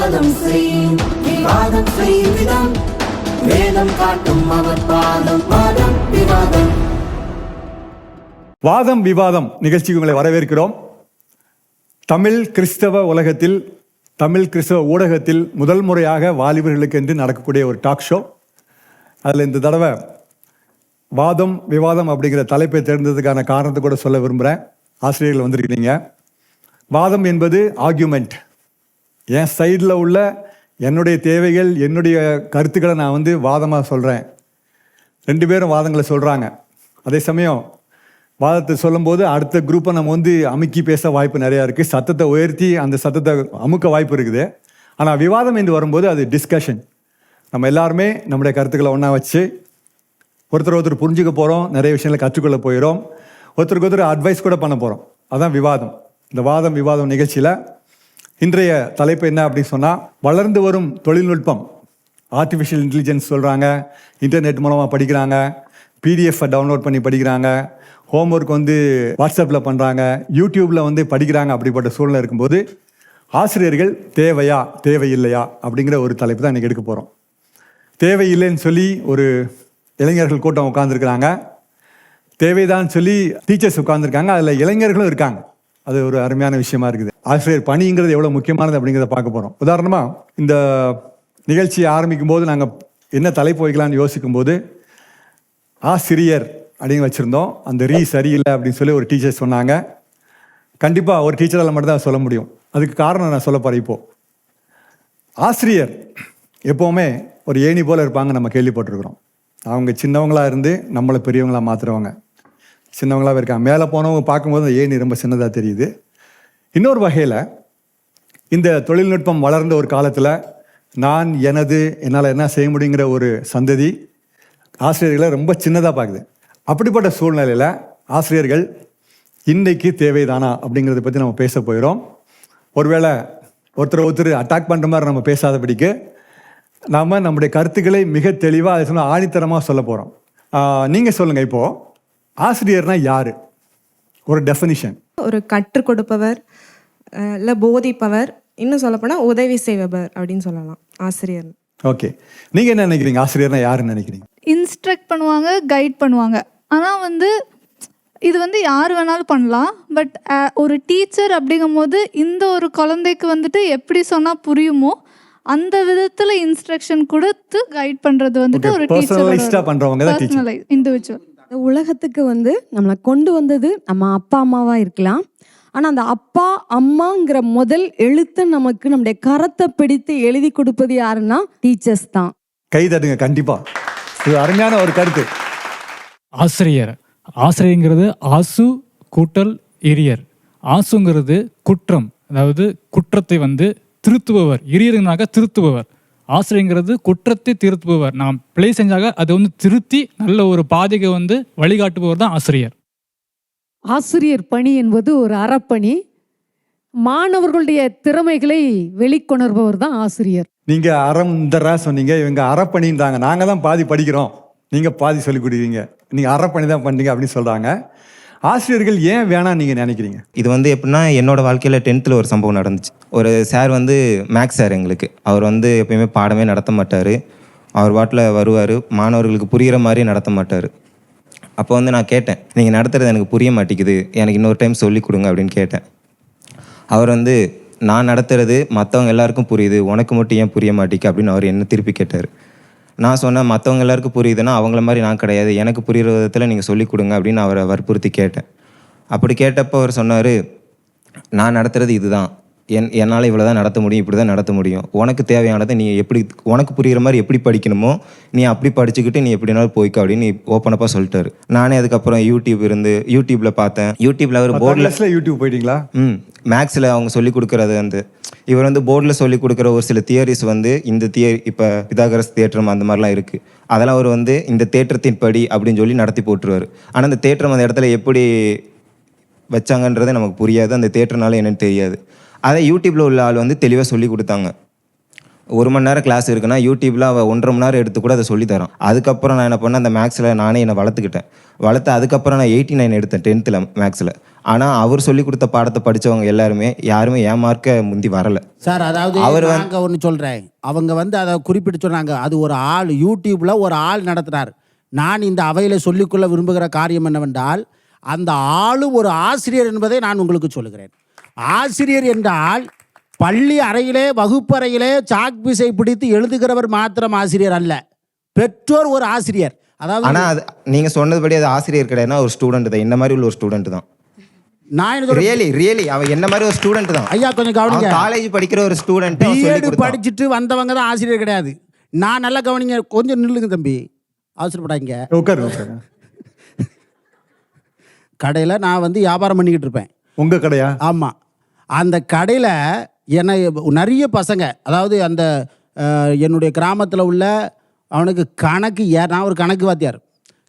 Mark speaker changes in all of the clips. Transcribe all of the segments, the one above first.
Speaker 1: பதம் செய்யும் விவாதம் செய்யும் விதம் வேதம் காட்டும் அவர் பாதம் வாதம் விவாதம்.
Speaker 2: வாதம் விவாதம் நிகழ்ச்சிக்கு உங்களை வரவேற்கிறோம். தமிழ் கிறிஸ்தவ உலகத்தில், தமிழ் கிறிஸ்தவ ஊடகத்தில் முதல் முறையாக வாலிபர்களுக்கு என்று நடக்கக்கூடிய ஒரு டாக் ஷோ. அதில் இந்த தடவை வாதம் விவாதம் அப்படிங்கிற தலைப்பை தேர்ந்ததுக்கான காரணத்தை கூட சொல்ல விரும்புகிறேன். ஆசிரியர்கள் வந்திருக்கிறீங்க. வாதம் என்பது ஆர்கியூமெண்ட். என் சைடில் உள்ள என்னுடைய தேவைகள், என்னுடைய கருத்துக்களை நான் வாதமாக சொல்கிறேன். ரெண்டு பேரும் வாதங்களை சொல்கிறாங்க. அதே சமயம் வாதத்தை சொல்லும்போது அடுத்த குரூப்பை நம்ம அமுக்கி பேச வாய்ப்பு நிறையா இருக்குது. சத்தத்தை உயர்த்தி அந்த சத்தத்தை அமுக்க வாய்ப்பு இருக்குது. ஆனால் விவாதம் என்று வரும்போது அது டிஸ்கஷன். நம்ம எல்லாருமே நம்முடைய கருத்துக்களை ஒன்றா வச்சு ஒருத்தர் புரிஞ்சுக்க போகிறோம், நிறைய விஷயங்களை கற்றுக்கொள்ள போயிடும், ஒருத்தருக்கு ஒருத்தர் அட்வைஸ் கூட பண்ண போகிறோம். அதுதான் விவாதம். இந்த வாதம் விவாதம் நிகழ்ச்சியில் இன்றைய தலைப்பு என்ன அப்படின்னு சொன்னால், வளர்ந்து வரும் தொழில்நுட்பம், ஆர்டிஃபிஷியல் இன்டெலிஜென்ஸ் சொல்கிறாங்க, இன்டர்நெட் மூலமாக படிக்கிறாங்க, பிடிஎஃப்பை டவுன்லோட் பண்ணி படிக்கிறாங்க, ஹோம்ஒர்க் வாட்ஸ்அப்பில் பண்ணுறாங்க, யூடியூப்பில் படிக்கிறாங்க. அப்படிப்பட்ட சூழ்நிலை இருக்கும்போது ஆசிரியர்கள் தேவையா தேவையில்லையா அப்படிங்கிற ஒரு தலைப்பு தான் இன்றைக்கி எடுக்க போகிறோம். தேவையில்லைன்னு சொல்லி ஒரு இளைஞர்கள் கூட்டம் உட்காந்துருக்குறாங்க, தேவைதான் சொல்லி டீச்சர்ஸ் உட்காந்துருக்காங்க, அதில் இளைஞர்களும் இருக்காங்க. அது ஒரு அருமையான விஷயமா இருக்குது. ஆசிரியர் பணிங்கிறது எவ்வளோ முக்கியமானது அப்படிங்கிறத பார்க்க போகிறோம். உதாரணமாக இந்த நிகழ்ச்சியை ஆரம்பிக்கும் போது நாங்கள் என்ன தலைப்பு வைக்கலான்னு யோசிக்கும்போது ஆசிரியர் அப்படின்னு வச்சுருந்தோம். அந்த சரியில்லை அப்படின்னு சொல்லி ஒரு டீச்சர் சொன்னாங்க. கண்டிப்பாக ஒரு டீச்சரால் மட்டும்தான் சொல்ல முடியும். அதுக்கு காரணம் நான் சொல்ல போகிறேன். இப்போது ஆசிரியர் எப்போவுமே ஒரு ஏணி போல் இருப்பாங்க, நம்ம கேள்விப்பட்டிருக்கிறோம். அவங்க சின்னவங்களாக இருந்து நம்மளை பெரியவங்களாக மாற்றுறவங்க, சின்னவங்களாக இருக்காங்க. மேலே போனவங்க பார்க்கும்போது அந்த ஏணி ரொம்ப சின்னதாக தெரியுது. இன்னொரு வகையில் இந்த தொழில்நுட்பம் வளர்ந்த ஒரு காலத்தில் நான் எனது என்னால் என்ன செய்ய முடியுங்கிற ஒரு சந்ததி ஆசிரியர்களை ரொம்ப சின்னதாக பார்க்குது. அப்படிப்பட்ட சூழ்நிலையில் ஆசிரியர்கள் இன்றைக்கு தேவைதானா அப்படிங்கிறத பற்றி நம்ம பேச போயிடும். ஒருவேளை ஒருத்தர் அட்டாக் பண்ணுற மாதிரி நம்ம பேசாதபடிக்கு நாம் நம்முடைய கருத்துக்களை மிக தெளிவாக அதை சொல்ல ஆணித்தரமாக சொல்ல போகிறோம். நீங்கள் சொல்லுங்கள், இப்போது ஆசிரியர்னா யார்? ஒரு டெஃபினிஷன்.
Speaker 3: ஒரு கற்றுக் கொடுப்பவர், இல்லை போதிப்பவர், இன்னும் சொல்லப்போனால் உதவி செய்பவர் அப்படின்னு சொல்லலாம் ஆசிரியர்.
Speaker 2: ஓகே, நீங்கள் என்ன நினைக்கிறீங்க? ஆசிரியர்னா யாருன்னு நினைக்கிறீங்க?
Speaker 4: இன்ஸ்ட்ரக்ட் பண்ணுவாங்க, கைட் பண்ணுவாங்க. ஆனால் இது யார் வேணாலும் பண்ணலாம். பட் ஒரு டீச்சர் அப்படிங்கும் போது இந்த ஒரு குழந்தைக்கு எப்படி சொன்னால் புரியுமோ அந்த விதத்தில் இன்ஸ்ட்ரக்ஷன் கொடுத்து கைட் பண்ணுறது ஒரு டீச்சர், இண்டிவிஜுவல்.
Speaker 5: உலகத்துக்கு நம்மளை கொண்டு வந்தது நம்ம அப்பா அம்மாவா இருக்கலாம். ஆனால் அந்த அப்பா அம்மாங்கிற முதல் எழுத்து நமக்கு நம்முடைய கரத்தை பிடித்து எழுதி கொடுப்பது யாருன்னா டீச்சர்ஸ் தான்.
Speaker 2: கை தட்டுங்க. கண்டிப்பா இது அருமையான ஒரு கருத்து.
Speaker 6: ஆசிரியங்கிறது ஆசு கூட்டல் எரியர். ஆசுங்கிறது குற்றம், அதாவது குற்றத்தை திருத்துபவர். எரியர்னாக்க திருத்துபவர். ஆசிரியங்கிறது குற்றத்தை திருத்துபவர். நாம் பிழை செஞ்சாக அதை திருத்தி நல்ல ஒரு பாதைக்கு வழிகாட்டுபவர் தான் ஆசிரியர்.
Speaker 7: ஆசிரியர் பணி என்பது ஒரு அறப்பணி. மாணவர்களுடைய திறமைகளை வெளிக்கொணர்பவர் தான் ஆசிரியர்.
Speaker 2: நீங்க அறந்தரா சொன்னீங்க, இவங்க அறப்பணின்றாங்க. நாங்க தான் பாதி படிக்கிறோம், நீங்க பாதி சொல்லிக் கொடுக்குறீங்க, நீங்க அறப்பணி தான் பண்றீங்க அப்படின்னு சொல்றாங்க. ஆசிரியர்கள் ஏன் வேணாம் நீங்க நினைக்கிறீங்க?
Speaker 8: இது எப்படின்னா, என்னோட வாழ்க்கையில் 10th ஒரு சம்பவம் நடந்துச்சு. ஒரு சார் மேக்ஸ் சார் எங்களுக்கு. அவர் எப்பயுமே பாடமே நடத்த மாட்டார். அவர் பாட்டில் வருவார், மாணவர்களுக்கு புரிகிற மாதிரி நடத்த மாட்டார். அப்போ நான் கேட்டேன், நீங்கள் நடத்துகிறது எனக்கு புரிய மாட்டேங்குது, எனக்கு இன்னொரு டைம் சொல்லிக் கொடுங்க அப்படின்னு கேட்டேன். அவர் நான் நடத்துறது மற்றவங்க எல்லாருக்கும் புரியுது, உனக்கு மட்டும் ஏன் புரிய மாட்டேங்க அப்படின்னு அவர் என்ன திருப்பி கேட்டார். நான் சொன்னேன், மற்றவங்க எல்லாருக்கும் புரியுதுன்னா அவங்கள மாதிரி நான் கிடையாது, எனக்கு புரிகிற விதத்தில் நீங்கள் சொல்லிக் கொடுங்க அப்படின்னு அவரை வற்புறுத்தி கேட்டேன். அப்படி கேட்டப்போ அவர் சொன்னார், நான் நடத்துறது இதுதான், என்னால் இவ்வளோ தான் நடத்த முடியும், இப்படி தான் நடத்த முடியும், உனக்கு தேவையானதை நீ எப்படி உனக்கு புரிகிற மாதிரி எப்படி படிக்கணுமோ நீ அப்படி படிச்சுக்கிட்டு நீ எப்படினாலும் போய்க்க அப்படின்னு ஓப்பனப்பாக சொல்லிட்டாரு. நானே அதுக்கப்புறம் யூடியூப்பில் பார்த்தேன். யூடியூப்பில் அவர் போர்டில்
Speaker 2: யூடியூப் போயிட்டீங்களா?
Speaker 8: மேக்ஸில் அவங்க சொல்லிக் கொடுக்குறது இவர் போர்டில் சொல்லிக் கொடுக்குற ஒரு சில தியரிஸ் இந்த தியரி, இப்போ பிதாகரஸ் தேற்றம் அந்த மாதிரிலாம் இருக்குது. அதெல்லாம் அவர் இந்த தேற்றத்தின் படி அப்படின்னு சொல்லி நடத்தி போட்டுருவார். ஆனால் அந்த தேற்றம் அந்த இடத்துல எப்படி வச்சாங்கன்றதே நமக்கு புரியாது, அந்த தேற்றனால என்னன்னு தெரியாது. அதை யூடியூப்பில் உள்ள ஆள் தெளிவாக சொல்லி கொடுத்தாங்க. 1 மணி நேரம் கிளாஸ் இருக்குன்னா யூடியூப்பில் அவள் 1.5 மணி நேரம் எடுத்து கூட அதை சொல்லித்தரோம். அதுக்கப்புறம் நான் என்ன பண்ணேன், அந்த மேக்ஸில் நானே என்னை வளர்த்துக்கிட்டேன். அதுக்கப்புறம் நான் 89 எடுத்தேன் 10th மேக்ஸில். ஆனால் அவர் சொல்லி கொடுத்த பாடத்தை படித்தவங்க எல்லாருமே யாருமே என் மார்க்கை முந்தி வரலை.
Speaker 9: சார் அதாவது
Speaker 8: அவர்
Speaker 9: நாங்கள் ஒன்று சொல்கிறேன், அவங்க வந்து அதை குறிப்பிட்டு சொன்னாங்க, அது ஒரு ஆள் யூடியூப்பில் ஒரு ஆள் நடத்துனார். நான் இந்த அவையில் சொல்லிக்கொள்ள விரும்புகிற காரியம் என்னவென்றால், அந்த ஆளும் ஒரு ஆசிரியர் என்பதை நான் உங்களுக்கு சொல்லுகிறேன். ஆசிரியர் என்றால் பள்ளி அறையிலே வகுப்பறையிலே சாக்பீஸை பிடித்து எழுதுகிறவர் மாத்திரம் ஆசிரியர் அல்ல, பெற்றோர் ஒரு ஆசிரியர். அதாவது
Speaker 8: ஆனால் அது நீங்கள் சொன்னதுபடி அது ஆசிரியர் கிடையாதுன்னா ஒரு ஸ்டூடெண்ட் தான், என்ன மாதிரி உள்ள ஒரு ஸ்டூடெண்ட் தான்.
Speaker 9: நான் என்ன
Speaker 8: ரியலி அவன் என்ன மாதிரி ஒரு ஸ்டூடெண்ட் தான்.
Speaker 9: ஐயா கொஞ்சம் கவனிங்க,
Speaker 8: காலேஜ் படிக்கிற ஒரு ஸ்டூடெண்ட்
Speaker 9: பிஎட் படிச்சுட்டு வந்தவங்க தான் ஆசிரியர் கிடையாது. நான் நல்லா கவனிங்க, கொஞ்சம் நில்லுங்க தம்பி, அவசரப்படாங்க.
Speaker 2: உட்காரு.
Speaker 9: கடையில் நான் வந்து வியாபாரம் பண்ணிக்கிட்டு இருப்பேன்.
Speaker 2: உங்கள் கடையா?
Speaker 9: ஆமாம். அந்த கடையில் என்னை நிறைய பசங்க, அதாவது அந்த என்னுடைய கிராமத்தில் உள்ள அவனுக்கு கணக்கு நான் ஒரு கணக்கு வாத்தியார்,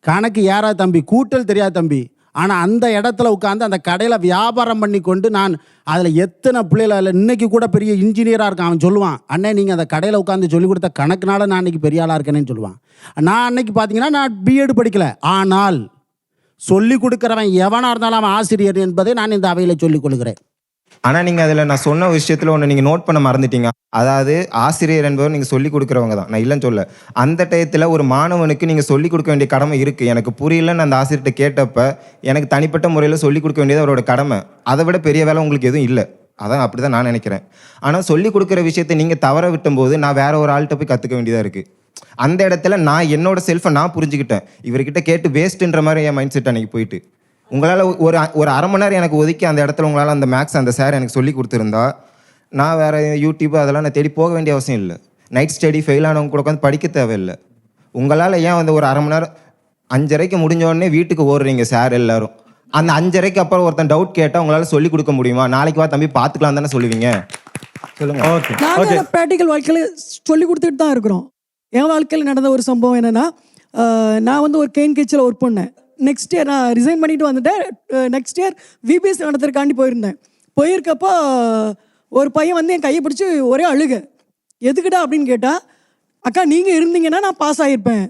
Speaker 9: கணக்கு ஏறாத தம்பி, கூட்டல் தெரியாத தம்பி. ஆனால் அந்த இடத்துல உட்காந்து அந்த கடையில் வியாபாரம் பண்ணி கொண்டு நான் அதில் எத்தனை பிள்ளைகள், அதில் இன்றைக்கி கூட பெரிய இன்ஜினியராக இருக்கான். அவன் சொல்லுவான், அண்ணே நீங்கள் அந்த கடையில் உட்காந்து சொல்லிக் கொடுத்த கணக்குனால நான் அன்றைக்கி பெரிய ஆளாக இருக்கேன்னு சொல்லுவான். நான் அன்றைக்கி பார்த்தீங்கன்னா நான் பிஎட் படிக்கலை, ஆனால் சொல்லிக் கொடுக்குறவன் எவனாக இருந்தாலும் அவன் ஆசிரியர் என்பதை நான் இந்த அவையில் சொல்லிக் கொள்கிறேன்.
Speaker 8: ஆனால் நீங்கள் அதில் நான் சொன்ன விஷயத்தில் ஒன்று நீங்கள் நோட் பண்ண மறந்துட்டீங்க. அதாவது ஆசிரியர் என்பவர் நீங்கள் சொல்லிக் கொடுக்குறவங்க தான், நான் இல்லைன்னு சொல்ல. அந்த டயத்தில் ஒரு மாணவனுக்கு நீங்கள் சொல்லிக் கொடுக்க வேண்டிய கடமை இருக்குது. எனக்கு புரியலன்னு அந்த ஆசிரியர்கிட்ட கேட்டப்ப எனக்கு தனிப்பட்ட முறையில் சொல்லிக் கொடுக்க வேண்டியது அவரோட கடமை. அதை விட பெரிய வேலை உங்களுக்கு எதுவும் இல்லை. அதான் அப்படி தான் நான் நினைக்கிறேன். ஆனால் சொல்லிக் கொடுக்குற விஷயத்தை நீங்கள் தவற விட்டும்போது நான் வேற ஒரு ஆள்கிட்ட போய் கற்றுக்க வேண்டியதாக இருக்குது. அந்த இடத்துல நான் என்னோட செல்ஃபை நான் புரிஞ்சுக்கிட்டேன். இவர்கிட்ட கேட்டு வேஸ்ட்டுன்ற மாதிரி என் மைண்ட் செட் அன்றைக்கி போயிட்டு, உங்களால் ஒரு அரை மணி நேரம் எனக்கு ஒதுக்கி அந்த இடத்துல உங்களால் அந்த மேக்ஸ் அந்த சார் எனக்கு சொல்லி கொடுத்துருந்தா நான் வேறு யூடியூப் அதெல்லாம் நான் தேடி போக வேண்டிய அவசியம் இல்லை. நைட் ஸ்டடி ஃபெயில் ஆனவங்க கூட உட்காந்து படிக்க தேவையில்லை. உங்களால் ஏன் வந்து ஒரு அரை மணி நேரம் 5:30 முடிஞ்சோடனே வீட்டுக்கு ஓடுறீங்க சார் எல்லாரும்? அந்த 5:30 அப்புறம் ஒருத்தன் டவுட் கேட்டால் உங்களால் சொல்லிக் கொடுக்க முடியுமா? நாளைக்கு வா தம்பி பார்த்துக்கலாம் தானே சொல்லுவீங்க? சொல்லுங்கள்.
Speaker 2: ஓகே.
Speaker 10: நாங்கள் ப்ராக்டிக்கல் வாழ்க்கையில் சொல்லி கொடுத்துட்டு தான் இருக்கிறோம். என் வாழ்க்கையில் நடந்த ஒரு சம்பவம் என்னென்னா, நான் வந்து ஒரு KNKHல ஒர்க் பண்ணேன். நெக்ஸ்ட் இயர் நான் ரிசைன் பண்ணிட்டு வந்துட்டேன். நெக்ஸ்ட் இயர் VBS நடத்துறதுக்காண்டி போயிருக்கப்போ ஒரு பையன் வந்து என் கையை பிடிச்சி ஒரே அழுக. எதுக்குடா அப்படின்னு கேட்டால், அக்கா நீங்கள் இருந்தீங்கன்னா நான் பாஸ் ஆகியிருப்பேன்,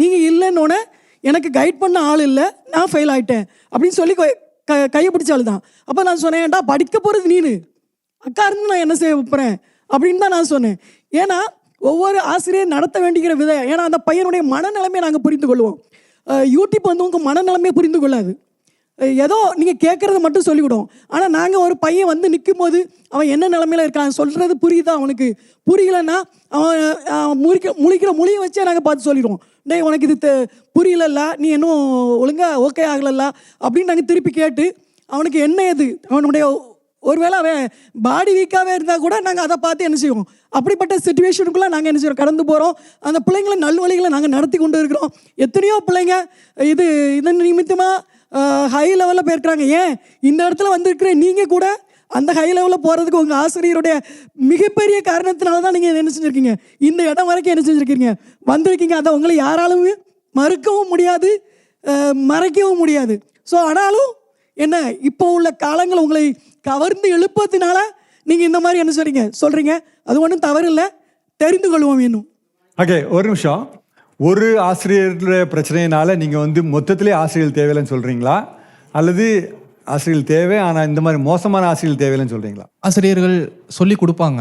Speaker 10: நீங்கள் இல்லைன்னொன்னே எனக்கு கைட் பண்ண ஆள் இல்லை, நான் ஃபெயில் ஆகிட்டேன் அப்படின்னு சொல்லி கையை பிடிச்ச ஆள் தான். அப்போ நான் சொன்னேன், ஏன்டா படிக்க போகிறது நீனு, அக்கா இருந்து நான் என்ன செய்ய வைப்பேன் அப்படின்னு தான் நான் சொன்னேன். ஏன்னா ஒவ்வொரு ஆசிரியர் நடத்த வேண்டிக்கிற விதை, ஏன்னா அந்த பையனுடைய மனநிலைமையை நாங்கள் புரிந்து கொள்வோம். யூடியூப் வந்து உங்கள் மனநிலைமையை புரிந்து கொள்ளாது. ஏதோ நீங்கள் கேட்குறத மட்டும் சொல்லிவிடும். ஆனால் நாங்கள் ஒரு பையன் வந்து நிற்கும் போது அவன் என்ன நிலைமையில் இருக்கான் சொல்கிறது புரியுதா, அவனுக்கு புரியலன்னா அவன் முழிக்கிற மொழியை வச்சே நாங்கள் பார்த்து சொல்லிடுவோம், டேய் உனக்கு இது புரியலல்ல, நீ இன்னும் ஒழுங்காக ஓகே ஆகலல்ல அப்படின்னு நாங்கள் திருப்பி கேட்டு அவனுக்கு என்ன எது, அவனுடைய ஒருவேளை அவன் பாடி வீக்காகவே இருந்தால் கூட நாங்கள் அதை பார்த்து என்ன செய்வோம், அப்படிப்பட்ட சிச்சுவேஷனுக்குள்ளே நாங்கள் என்ன செய்வோம், கடந்து போகிறோம். அந்த பிள்ளைங்களை நல்வழிகளை நாங்கள் நடத்தி கொண்டு இருக்கிறோம். எத்தனையோ பிள்ளைங்க இதன் நிமித்தமாக ஹை லெவலில் போயிருக்கிறாங்க. ஏன் இந்த இடத்துல வந்திருக்கிற நீங்கள் கூட அந்த ஹை லெவலில் போகிறதுக்கு உங்கள் ஆசிரியருடைய மிகப்பெரிய காரணத்தினால தான் நீங்கள் என்ன செஞ்சுருக்கீங்க, இந்த இடம் வரைக்கும் என்ன செஞ்சுருக்கீங்க, வந்திருக்கீங்க. அதை உங்களை யாராலும் மறுக்கவும் முடியாது, மறைக்கவும் முடியாது. ஸோ ஆனாலும் என்ன, இப்போ உள்ள காலங்கள் உங்களை கவர்ந்து எழுப்பத்தினால நீங்கள் இந்த மாதிரி என்ன சொல்கிறீங்க, அது ஒன்றும் தவறு இல்லை, தெரிந்து கொள்வோம் இன்னும்.
Speaker 2: ஓகே, ஒரு நிமிஷம். ஒரு ஆசிரியர் பிரச்சனையினால நீங்கள் வந்து மொத்தத்திலே ஆசிரியர்கள் தேவையில்லைன்னு சொல்கிறீங்களா, அல்லது ஆசிரியர்கள் தேவை ஆனால் இந்த மாதிரி மோசமான ஆசிரியர்கள் தேவையில்லைன்னு சொல்கிறீங்களா?
Speaker 11: ஆசிரியர்கள் சொல்லி கொடுப்பாங்க,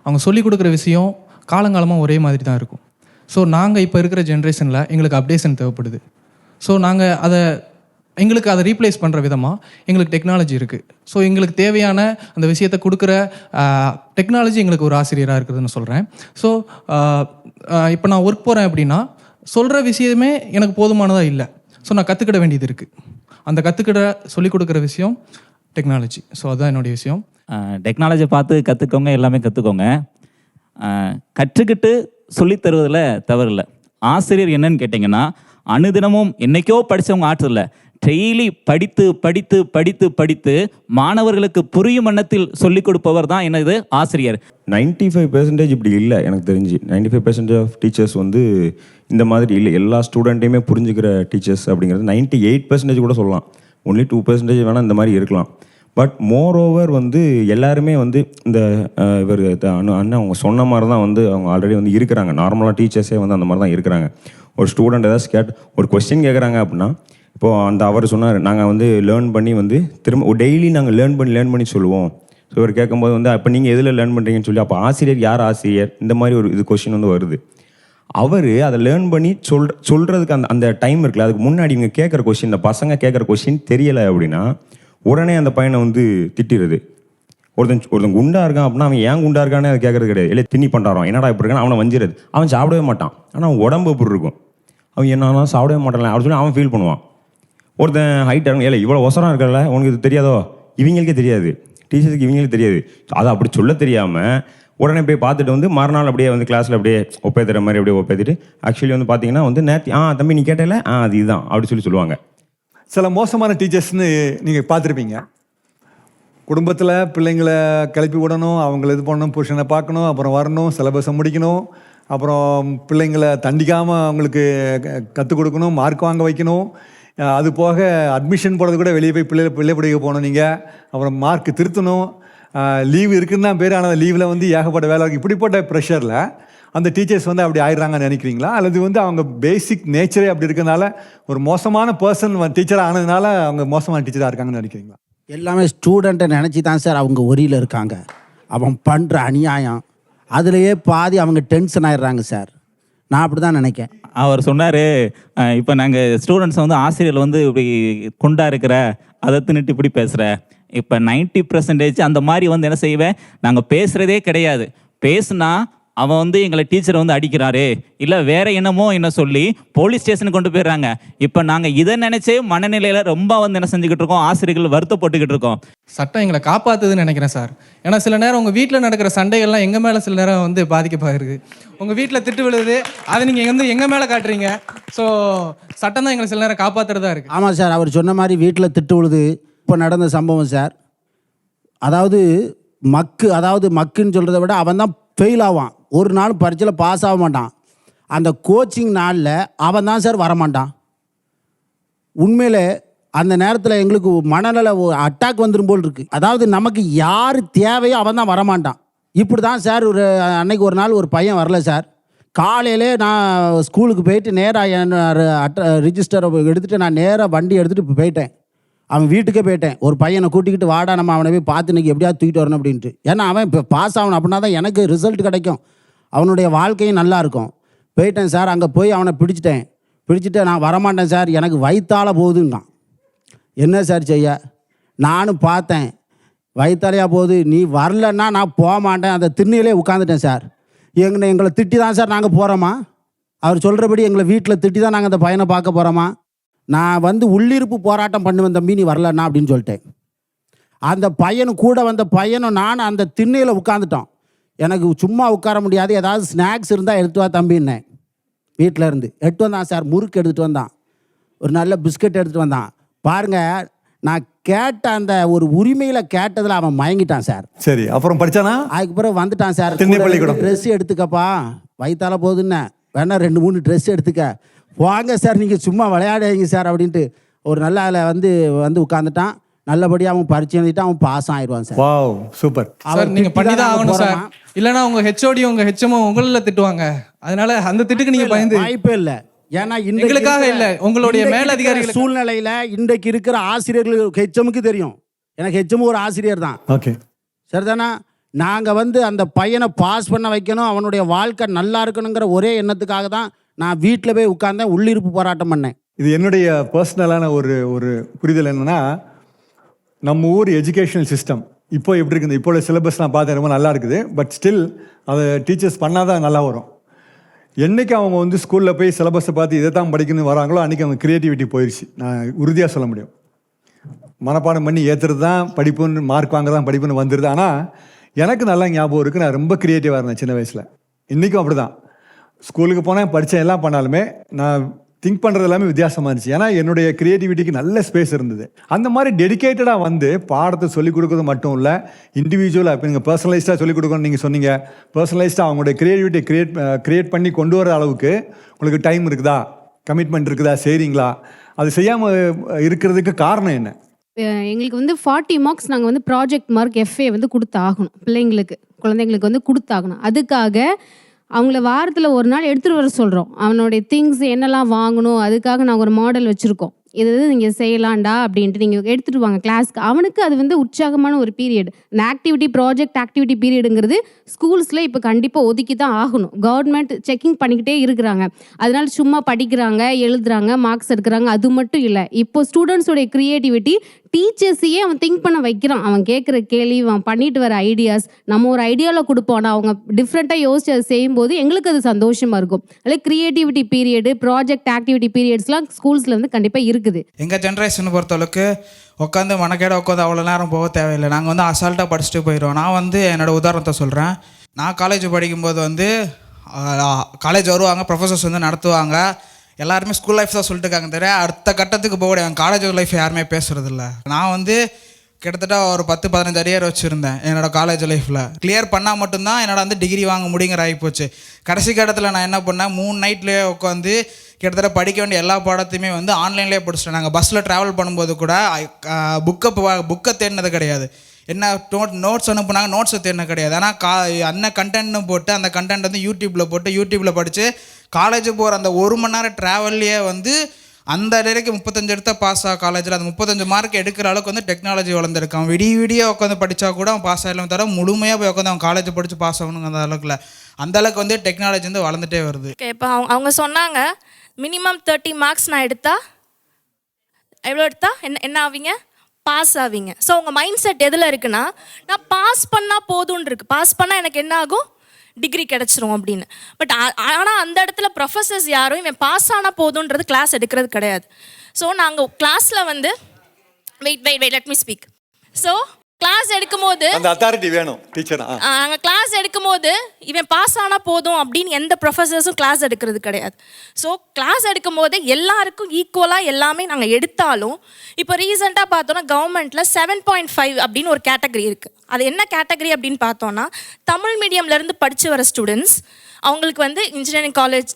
Speaker 11: அவங்க சொல்லி கொடுக்குற விஷயம் காலங்காலமாக ஒரே மாதிரி தான் இருக்கும். ஸோ நாங்கள் இப்போ இருக்கிற ஜென்ரேஷனில் எங்களுக்கு அப்டேஷன் தேவைப்படுது. ஸோ நாங்கள் எங்களுக்கு அதை ரீப்ளேஸ் பண்ணுற விதமாக எங்களுக்கு டெக்னாலஜி இருக்குது. ஸோ எங்களுக்கு தேவையான அந்த விஷயத்தை கொடுக்குற டெக்னாலஜி எங்களுக்கு ஒரு ஆசிரியராக இருக்குதுன்னு சொல்கிறேன். ஸோ இப்போ நான் ஒர்க் போகிறேன் அப்படின்னா சொல்கிற விஷயமே எனக்கு போதுமானதாக இல்லை. ஸோ நான் கற்றுக்கிட வேண்டியது இருக்குது. அந்த சொல்லிக் கொடுக்குற விஷயம் டெக்னாலஜி. ஸோ அதுதான் என்னுடைய விஷயம்.
Speaker 12: டெக்னாலஜியை பார்த்து கற்றுக்கோங்க, எல்லாமே கற்றுக்கோங்க. கற்றுக்கிட்டு சொல்லித்தருவதில் தவறு இல்லை. ஆசிரியர் என்னன்னு கேட்டிங்கன்னா, அனுதினமும் என்னைக்கோ படித்தவங்க ஆற்றல டெய்லி படித்து படித்து படித்து படித்து மாணவர்களுக்கு புரியும் எண்ணத்தில் சொல்லிக் கொடுப்பவர் தான் என்னது ஆசிரியர்.
Speaker 13: 95% இப்படி இல்லை எனக்கு தெரிஞ்சு. 95% ஆஃப் டீச்சர்ஸ் வந்து இந்த மாதிரி இல்லை. எல்லா ஸ்டூடெண்ட்டையுமே புரிஞ்சுக்கிற டீச்சர்ஸ் அப்படிங்கிறது 98% கூட சொல்லலாம். ஒன்லி 2% வேணால் இந்த மாதிரி இருக்கலாம். பட் மோர் ஓவர் வந்து எல்லாருமே வந்து இந்த இவர் அண்ணன் அவங்க சொன்ன மாதிரி தான் வந்து அவங்க ஆல்ரெடி வந்து இருக்கிறாங்க. நார்மலாக டீச்சர்ஸே வந்து அந்த மாதிரி தான் இருக்கிறாங்க. ஒரு ஸ்டூடெண்ட் ஏதாச்சும் ஒரு கொஸ்டின் கேட்குறாங்க அப்படின்னா இப்போது அந்த அவர் சொன்னார், நாங்கள் வந்து லேர்ன் பண்ணி வந்து திரும்ப டெய்லி நாங்கள் லேர்ன் பண்ணி சொல்லுவோம். ஸோ இவர் கேட்கும்போது வந்து அப்போ நீங்கள் எதில் லேர்ன் பண்ணுறீங்கன்னு சொல்லி, அப்போ ஆசிரியர் யார் ஆசிரியர், இந்த மாதிரி ஒரு இது கொஸ்டின் வந்து வருது. அவர் அதை லேர்ன் பண்ணி சொல்கிறதுக்கு அந்த டைம் இருக்குல்ல, அதுக்கு முன்னாடி இவங்க கேட்குற கொஸ்டின், இந்த பசங்க கேட்குற கொஸ்டின் தெரியலை அப்படின்னா உடனே அந்த பையனை வந்து திட்டிடுது. ஒருத்தன் குண்டா இருக்கான் அப்படின்னா அவன் ஏன் குண்டா இருக்கானே அதை கேட்கறது கிடையாது. இல்லை திண்ணி பண்ணுறான், என்னடா இப்படி இருக்கான்னு அவனை வஞ்சிருது. அவன் சாப்பிடவே மாட்டான், ஆனால் அவன் உடம்பு எப்படி இருக்கும், அவன் என்னன்னா சாப்பிடவே மாட்டான் அப்படின்னு சொல்லி அவன் ஃபீல் பண்ணுவான். ஒருத்தன் ஹைட்டாக இருக்கும், இல்லை இவ்வளோ ஒசரம் இருக்கல உனக்கு இது தெரியாதோ, இவங்களுக்கே தெரியாது, டீச்சர்ஸுக்கு இவங்களுக்கு தெரியாது. அதை அப்படி சொல்ல தெரியாமல் உடனே போய் பார்த்துட்டு வந்து மறுநாள் அப்படியே வந்து கிளாஸில் அப்படியே ஒப்பேத்துற மாதிரி அப்படியே ஒப்பேத்திட்டு ஆக்சுவலி வந்து பார்த்தீங்கன்னா வந்து நேற்று தம்பி நீ கேட்டல அது இதுதான் அப்படி சொல்லுவாங்க.
Speaker 2: சில மோசமான டீச்சர்ஸ்னு நீங்கள் பார்த்துருப்பீங்க. குடும்பத்தில் பிள்ளைங்களை கிளப்பி விடணும், அவங்கள இது பண்ணணும், புருஷனை பார்க்கணும், அப்புறம் வரணும், சிலபஸை முடிக்கணும், அப்புறம் பிள்ளைங்களை தண்டிக்காமல் அவங்களுக்கு கற்றுக் கொடுக்கணும், மார்க் வாங்க வைக்கணும். அது போக அட்மிஷன் போடுறது கூட வெளியே போய் பிள்ளை படிக்க போகணும் நீங்கள், அப்புறம் மார்க் திருத்தணும், லீவு இருக்குன்னு தான் பேர், ஆனால் லீவில் வந்து ஏகப்பட்ட வேலை இருக்குது. இப்படிப்பட்ட ப்ரெஷரில் அந்த டீச்சர்ஸ் வந்து அப்படி ஆயிடுறாங்கன்னு நினைக்கிறீங்களா, அல்லது வந்து அவங்க பேசிக் நேச்சரே அப்படி இருக்கிறதுனால ஒரு மோசமான பர்சன் டீச்சராக ஆனதுனால அவங்க மோசமான டீச்சராக இருக்காங்கன்னு நினைக்கிறீங்களா?
Speaker 9: எல்லாமே ஸ்டூடெண்ட்டை நினச்சி தான் சார் அவங்க ஒரியில் இருக்காங்க. அவன் பண்ணுற அநியாயம் அதுலேயே பாதி அவங்க டென்ஷன் ஆயிடுறாங்க சார். நான் அப்படி தான் நினைக்கிறேன்.
Speaker 12: அவர் சொன்னார், இப்போ நாங்கள் ஸ்டூடெண்ட்ஸ் வந்து ஆசிரியர் வந்து இப்படி குண்டா இருக்கிற அதை தின்னுட்டு இப்படி பேசுகிற, இப்போ 90% அந்த மாதிரி வந்து என்ன செய்வேன், நாங்கள் பேசுகிறதே கிடையாது. பேசுனா அவன் வந்து எங்களை டீச்சரை வந்து அடிக்கிறாரு, இல்லை வேற என்னமோ என்ன சொல்லி போலீஸ் ஸ்டேஷனுக்கு கொண்டு போயிடுறாங்க. இப்போ நாங்கள் இதை நினைச்சே மனநிலையில் ரொம்ப வந்து என்ன செஞ்சுக்கிட்டு இருக்கோம், ஆசிரியர்கள் வருத்தப்பட்டுக்கிட்டு இருக்கோம்.
Speaker 11: சட்டம் எங்களை காப்பாற்றுதுன்னு நினைக்கிறேன் சார். ஏன்னா சில நேரம் உங்கள் வீட்டில் நடக்கிற சண்டைகள்லாம் எங்கள் மேலே சில நேரம் வந்து பாதிக்கப்படுது. உங்கள் வீட்டில் திட்டு விழுது, அதை நீங்கள் வந்து எங்கள் மேலே காட்டுறீங்க. ஸோ சட்டம் தான் எங்களை சில நேரம் காப்பாற்றுறதா இருக்குது.
Speaker 9: ஆமாம் சார், அவர் சொன்ன மாதிரி வீட்டில் திட்டு விழுது. இப்போ நடந்த சம்பவம் சார், அதாவது மக்குன்னு சொல்கிறத விட அவன் தான் ஃபெயில் ஆவான், ஒரு நாள் பரீட்சையில் பாஸ் ஆக மாட்டான். அந்த கோச்சிங் நாளில் அவன் தான் சார் வரமாட்டான். உண்மையில் அந்த நேரத்தில் எங்களுக்கு மனநல அட்டாக் வந்துடும் போல் இருக்குது. அதாவது நமக்கு யார் தேவையோ அவன் தான் வரமாட்டான். இப்படி தான் சார் அன்னைக்கு ஒரு நாள் ஒரு பையன் வரல சார். காலையிலே நான் ஸ்கூலுக்கு போயிட்டு நேராக என் ரிஜிஸ்டரை எடுத்துகிட்டு நான் நேராக வண்டி எடுத்துகிட்டு போயிட்டேன். அவன் வீட்டுக்கே போயிட்டேன். ஒரு பையனை கூட்டிக்கிட்டு வாடா நம்ம அவனை போய் பார்த்து இன்றைக்கி எப்படியாவது தூக்கிட்டு வரணும் அப்படின்ட்டு. ஏன்னா அவன் இப்போ பாஸ் ஆகணும், அப்படின்னா தான் எனக்கு ரிசல்ட் கிடைக்கும், அவனுடைய வாழ்க்கையும் நல்லா இருக்கும். போயிட்டேன் சார். அங்கே போய் அவனை பிடிச்சிட்டு நான் வரமாட்டேன் சார், எனக்கு வயிற்றால போகுதுன்னான். என்ன சார் செய்ய, நானும் பார்த்தேன் வயிற்றாலையாக போகுது, நீ வரலன்னா நான் போக மாட்டேன். அந்த திண்ணையிலே உட்காந்துட்டேன் சார். எங்களை திட்டி தான் சார் நாங்கள் போகிறோமா, அவர் சொல்கிறபடி எங்களை வீட்டில் திட்டி தான் நாங்கள் அந்த பையனை பார்க்க போகிறோமா. நான் வந்து உள்ளிருப்பு போராட்டம் பண்ணுவேன் தம்பி, நீ வரலண்ணா அப்படின்னு சொல்லிட்டேன். அந்த பையனும் கூட வந்த பையனும் நானும் அந்த திண்ணையில் உட்காந்துட்டோம். எனக்கு சும்மா உட்கார முடியாது, ஏதாவது ஸ்நாக்ஸ் இருந்தால் எடுத்து வா தம்பின்னேன். வீட்டில் இருந்து எடுத்து வந்தான் சார், முறுக்கு எடுத்துகிட்டு வந்தான், ஒரு நல்ல பிஸ்கட் எடுத்துகிட்டு வந்தான். பாருங்கள், நான் கேட்ட அந்த ஒரு உரிமையில் கேட்டதில் அவன் மயங்கிட்டான் சார்.
Speaker 2: சரி, அப்புறம் படித்தானா?
Speaker 9: அதுக்கு பிறகு வந்துட்டான் சார். ட்ரெஸ் எடுத்துக்கப்பா, வயிற்றால போகுதுன்னு, வேணா 2-3 ட்ரெஸ் எடுத்துக்க, வாங்க சார் நீங்கள் சும்மா விளையாடுவீங்க சார் அப்படின்ட்டு ஒரு நல்ல அதில் வந்து உட்காந்துட்டான். நல்லபடியாக அவன் பரிச்சை எழுதிட்டு அவன் பாஸ் ஆயிடுவான் சார்.
Speaker 2: Wow, super
Speaker 11: sir. நீங்கள் பண்ணி தான் ஆகணும் சார், இல்லைனா உங்கள் ஹெச்ஓடி உங்கள் ஹெச்எம்ஓ உங்களில் திட்டுவாங்க. அதனால அந்த திட்டுக்கு நீங்கள் பயந்து
Speaker 9: வாய்ப்பே இல்லை. ஏன்னா
Speaker 11: எங்களுக்காக இல்லை, உங்களுடைய மேலதிகாரிகள்
Speaker 9: சூழ்நிலையில் இன்றைக்கு இருக்கிற ஆசிரியர்களுக்கு ஹெச்எம்முக்கு தெரியும். எனக்கு ஹெச்எம் ஒரு ஆசிரியர் தான்.
Speaker 2: ஓகே,
Speaker 9: சரிதானா? நாங்கள் வந்து அந்த பையனை பாஸ் பண்ண வைக்கணும், அவனுடைய வாழ்க்கை நல்லா இருக்கணுங்கிற ஒரே எண்ணத்துக்காக தான் நான் வீட்டில் போய் உட்கார்ந்தேன், உள்ளிருப்பு போராட்டம் பண்ணேன்.
Speaker 2: இது என்னுடைய பர்சனலான ஒரு புரிதல் என்னென்னா, நம்ம ஊர் எஜுகேஷனல் சிஸ்டம் இப்போ எப்படி இருக்குது, இப்போ உள்ள சிலபஸ் நான் பார்த்தேன், ரொம்ப நல்லா இருக்குது. பட் ஸ்டில் அதை டீச்சர்ஸ் பண்ணால் தான் நல்லா வரும். என்றைக்கு அவங்க வந்து ஸ்கூலில் போய் சிலபஸை பார்த்து இதை தான் படிக்கணும்னு வராங்களோ அன்றைக்கி அவங்க க்ரியேட்டிவிட்டி போயிடுச்சு. நான் உறுதியாக சொல்ல முடியும். மனப்பாடம் பண்ணி ஏற்றுறது தான் படிப்புன்னு, மார்க் வாங்க தான் படிப்புன்னு வந்துடுது. ஆனால் எனக்கு நல்லா ஞாபகம் இருக்குது, நான் ரொம்ப க்ரியேட்டிவாக இருந்தேன் சின்ன வயசில். இன்றைக்கும் அப்படி தான். ஸ்கூலுக்கு போனேன், படித்தேன், எல்லாம் பண்ணாலுமே நான் திங்க் பண்ணுறது எல்லாமே வித்தியாசமாக இருந்துச்சு. ஏன்னா என்னுடைய க்ரியேட்டிவிட்டிக்கு நல்ல ஸ்பேஸ் இருந்தது. அந்த மாதிரி டெடிக்கேட்டடாக வந்து பாடத்தை சொல்லிக் கொடுக்குறது மட்டும் இல்லை, இண்டிவிஜுவலாக இப்போ நீங்கள் பர்சனலைஸ்டாக சொல்லிக் கொடுக்கணும்னு நீங்கள் சொன்னீங்க. பர்சனலைஸ்டாக அவங்களுடைய க்ரியேட்டிவிட்டி க்ரியேட் பண்ணி கொண்டு வர அளவுக்கு உங்களுக்கு டைம் இருக்குதா, கமிட்மெண்ட் இருக்குதா, செய்கிறீங்களா? அது செய்யாமல் இருக்கிறதுக்கு காரணம் என்ன?
Speaker 14: எங்களுக்கு வந்து 40 மார்க்ஸ் நாங்கள் வந்து ப்ராஜெக்ட் மார்க் எஃப்ஏ வந்து கொடுத்தாகணும், குழந்தைங்களுக்கு வந்து கொடுத்தாகணும். அதுக்காக அவங்கள வாரத்தில் ஒரு நாள் எடுத்துகிட்டு வர சொல்கிறோம். அவனுடைய திங்ஸ் என்னெல்லாம் வாங்கணும், அதுக்காக நாங்கள் ஒரு மாடல் வச்சுருக்கோம். இது நீங்கள் செய்யலாம்டா அப்படின்ட்டு நீங்கள் எடுத்துகிட்டு வாங்க கிளாஸ்க்கு. அவனுக்கு அது வந்து உற்சாகமான ஒரு பீரியட். இந்த ஆக்டிவிட்டி ப்ராஜெக்ட் ஆக்டிவிட்டி பீரியடுங்கிறது ஸ்கூல்ஸில் இப்போ கண்டிப்பாக ஒதுக்கி தான் ஆகணும். கவர்மெண்ட் செக்கிங் பண்ணிக்கிட்டே இருக்கிறாங்க. அதனால சும்மா படிக்கிறாங்க, எழுதுறாங்க, மார்க்ஸ் எடுக்கிறாங்க, அது மட்டும் இல்லை. இப்போ ஸ்டூடெண்ட்ஸோடைய க்ரியேட்டிவிட்டி டீச்சர்ஸையே அவன் திங்க் பண்ண வைக்கிறான். அவன் கேட்குற கேள்வி, அவன் பண்ணிட்டு வர ஐடியாஸ், நம்ம ஒரு ஐடியாவில் கொடுப்போம். ஆனால் அவங்க டிஃப்ரெண்ட்டாக யோசிச்சு அதை செய்யும்போது எங்களுக்கு அது சந்தோஷமாக இருக்கும். அதில் க்ரியேட்டிவிட்டி பீரியடு, ப்ராஜெக்ட் ஆக்டிவிட்டி பீரியட்ஸ்லாம் ஸ்கூல்ஸில் வந்து கண்டிப்பாக இருக்குது.
Speaker 15: எங்கள் ஜென்ரேஷனை பொறுத்தளவுக்கு உட்காந்து மனக்கேட உட்காந்து அவ்வளோ நேரம் போக தேவையில்லை. நாங்கள் வந்து அசால்ட்டாக படிச்சுட்டு போயிடுவோம். நான் வந்து என்னோடய உதாரணத்தை சொல்கிறேன். நான் காலேஜ் படிக்கும்போது வந்து காலேஜ் வருவாங்க, ப்ரொஃபஸர்ஸ் வந்து நடத்துவாங்க. எல்லாருமே ஸ்கூல் லைஃப் தான் சொல்லிட்டு இருக்காங்க தெரியும். அடுத்த கட்டத்துக்கு போக என் காலேஜ் லைஃப் யாருமே பேசுகிறதில்ல. நான் வந்து கிட்டத்தட்ட ஒரு 10-15 அரியர் வச்சுருந்தேன் என்னோடய காலேஜ் லைஃப்பில். கிளியர் பண்ணால் மட்டும்தான் என்னோட வந்து டிகிரி வாங்க முடியுங்கிற ஆகிப்போச்சு. கடைசி கட்டத்தில் நான் என்ன பண்ணேன், 3 நைட்லேயே உட்காந்து கிட்டத்தட்ட படிக்க வேண்டிய எல்லா பாடத்தையுமே வந்து ஆன்லைன்லேயே படிச்சிட்டேன். நாங்கள் பஸ்ஸில் ட்ராவல் பண்ணும்போது கூட புக்கை தேடினது கிடையாது. என்ன நோட்ஸ் அனுப்புனாங்க, நோட்ஸை தேடினது கிடையாது. ஆனால் அந்த கண்டென்ட்னு போட்டு அந்த கண்டென்ட் வந்து யூடியூப்பில் படித்து காலேஜ் போகிற அந்த 1 மணி நேரம் ட்ராவல்லையே வந்து அந்த வரைக்கும் 35 எடுத்த பாஸ் ஆக காலேஜில் அந்த 35 மார்க் எடுக்கிற அளவுக்கு வந்து டெக்னாலஜி வளர்ந்துருக்கான். விடிய உட்காந்து படித்தா கூட அவன் பாஸ் ஆகலாம், தவிர முழுமையாக போய் உட்காந்து அவன் காலேஜ் படித்து பாஸ் ஆகணுங்க அந்த அளவுக்குல. அந்த அளவுக்கு வந்து டெக்னாலஜி வந்து வளர்ந்துட்டே வருது.
Speaker 16: இப்போ அவங்க சொன்னாங்க மினிமம் 30 மார்க்ஸ் நான் எடுத்தா எவ்வளோ எடுத்தா என்ன ஆவீங்க, பாஸ் ஆவீங்க. ஸோ உங்கள் மைண்ட் செட் எதில் இருக்குன்னா, நான் பாஸ் பண்ணால் போதும்னு இருக்குது. பாஸ் பண்ணால் எனக்கு என்ன ஆகும், டிகிரி கிடச்சிரும் அப்படின்னு. பட் ஆனால் அந்த இடத்துல ப்ரொஃபஸர்ஸ் யாரும் இவன் பாஸ் ஆனால் போதுன்றது கிளாஸ் எடுக்கிறது கிடையாது. ஸோ நாங்கள் கிளாஸில் வந்து wait let me speak. So class எடுக்கும்போது
Speaker 2: அந்த அத்தாரிட்டி வேணும் டீச்சர்.
Speaker 16: நாங்கள் கிளாஸ் எடுக்கும்போது இவன் பாஸ் ஆனால் போதும் அப்படின்னு எந்த ப்ரொஃபஸர்ஸும் கிளாஸ் எடுக்கிறது கிடையாது. ஸோ கிளாஸ் எடுக்கும்போது எல்லாருக்கும் ஈக்குவலாக எல்லாமே நாங்கள் எடுத்தாலும், இப்போ ரீசெண்டாக பார்த்தோன்னா கவர்மெண்ட்டில் 7.5 அப்படின்னு ஒரு கேட்டகரி இருக்குது. அது என்ன கேட்டகரி அப்படின்னு பார்த்தோன்னா, தமிழ் மீடியம்லேருந்து படித்து வர ஸ்டூடெண்ட்ஸ் அவங்களுக்கு வந்து இன்ஜினியரிங் காலேஜ்